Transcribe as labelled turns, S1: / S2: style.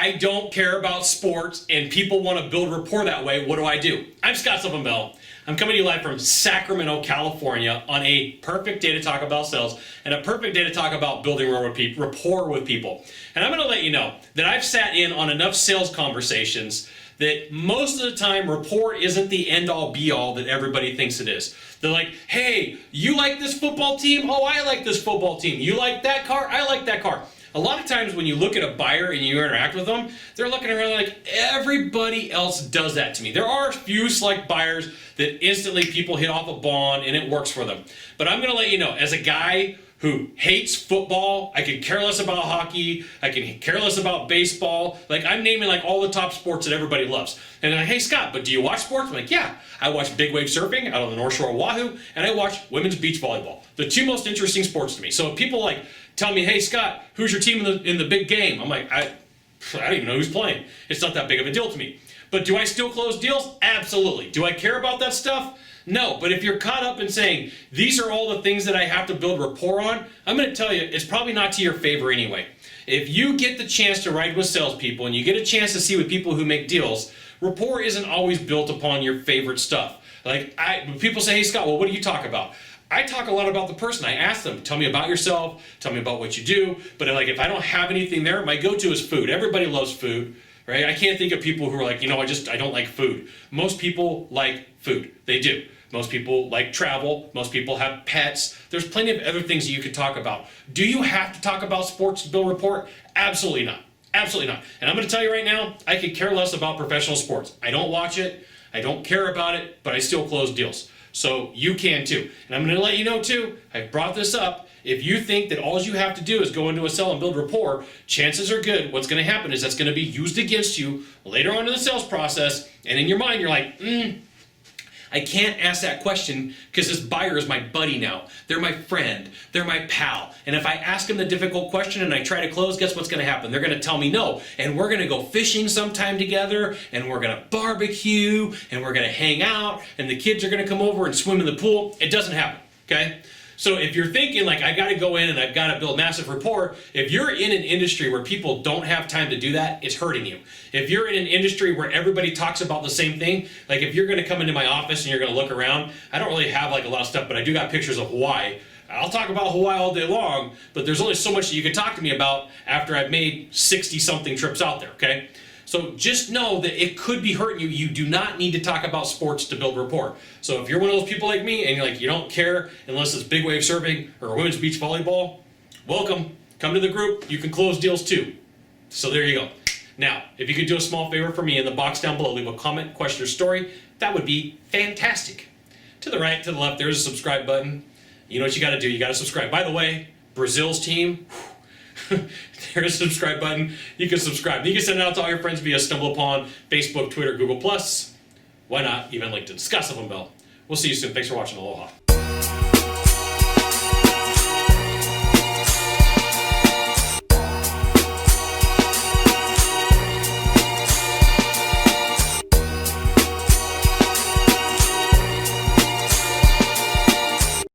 S1: I don't care about sports and people want to build rapport that way. What do? I'm Scott Sylvan Bell. I'm coming to you live from Sacramento, California on a perfect day to talk about sales and a perfect day to talk about building rapport with people. And I'm going to let you know that I've sat in on enough sales conversations that most of the time rapport isn't the end-all be-all that everybody thinks it is. They're like, hey, you like this football team? Oh, I like this football team. You like that car? I like that car. A lot of times when you look at a buyer and you interact with them, they're looking around like everybody else does that to me. There are a few select buyers that instantly people hit off a bond and it works for them. But I'm going to let you know, as a guy who hates football, I could care less about hockey, I can care less about baseball. Like, I'm naming like all the top sports that everybody loves. And they're like, hey Scott, but do you watch sports? I'm like, yeah, I watch big wave surfing out on the North Shore of Oahu, and I watch women's beach volleyball. The two most interesting sports to me. So if people like tell me, hey Scott, who's your team in the big game? I'm like, I don't even know who's playing. It's not that big of a deal to me. But do I still close deals? Absolutely. Do I care about that stuff? No, but if you're caught up in saying, these are all the things that I have to build rapport on, I'm going to tell you, it's probably not to your favor anyway. If you get the chance to ride with salespeople and you get a chance to see with people who make deals, rapport isn't always built upon your favorite stuff. Like, people say, hey Scott, well, what do you talk about? I talk a lot about the person. I ask them, tell me about yourself, tell me about what you do. But like, if I don't have anything there, my go-to is food. Everybody loves food, right? I can't think of people who are like, I don't like food. Most people like food. They do. Most people like travel. Most people have pets. There's plenty of other things that you could talk about. Do you have to talk about sports to build rapport? Absolutely not. Absolutely not. And I'm going to tell you right now, I could care less about professional sports. I don't watch it. I don't care about it, but I still close deals. So you can too. And I'm going to let you know too, I brought this up, if you think that all you have to do is go into a sell and build rapport, chances are good what's going to happen is that's going to be used against you later on in the sales process, and in your mind you're like, I can't ask that question because this buyer is my buddy now. They're my friend. They're my pal. And if I ask them the difficult question and I try to close, guess what's going to happen? They're going to tell me no. And we're going to go fishing sometime together, and we're going to barbecue, and we're going to hang out, and the kids are going to come over and swim in the pool. It doesn't happen, okay? So if you're thinking like, I got to go in and I've got to build massive rapport, if you're in an industry where people don't have time to do that, it's hurting you. If you're in an industry where everybody talks about the same thing, like if you're going to come into my office and you're going to look around, I don't really have like a lot of stuff, but I do got pictures of Hawaii. I'll talk about Hawaii all day long, but there's only so much that you can talk to me about after I've made 60-something trips out there, okay? So just know that it could be hurting you. You do not need to talk about sports to build rapport. So if you're one of those people like me and you're like, you don't care unless it's big wave surfing or women's beach volleyball, welcome. Come to the group. You can close deals too. So there you go. Now, if you could do a small favor for me in the box down below, leave a comment, question, or story, that would be fantastic. To the right, to the left, there's a subscribe button. You know what you got to do. You got to subscribe. By the way, Brazil's team, there's a subscribe button. You can subscribe. You can send it out to all your friends via StumbleUpon, Facebook, Twitter, Google+. Why not? Even LinkedIn. Scott Sylvan Bell. We'll see you soon. Thanks for watching. Aloha.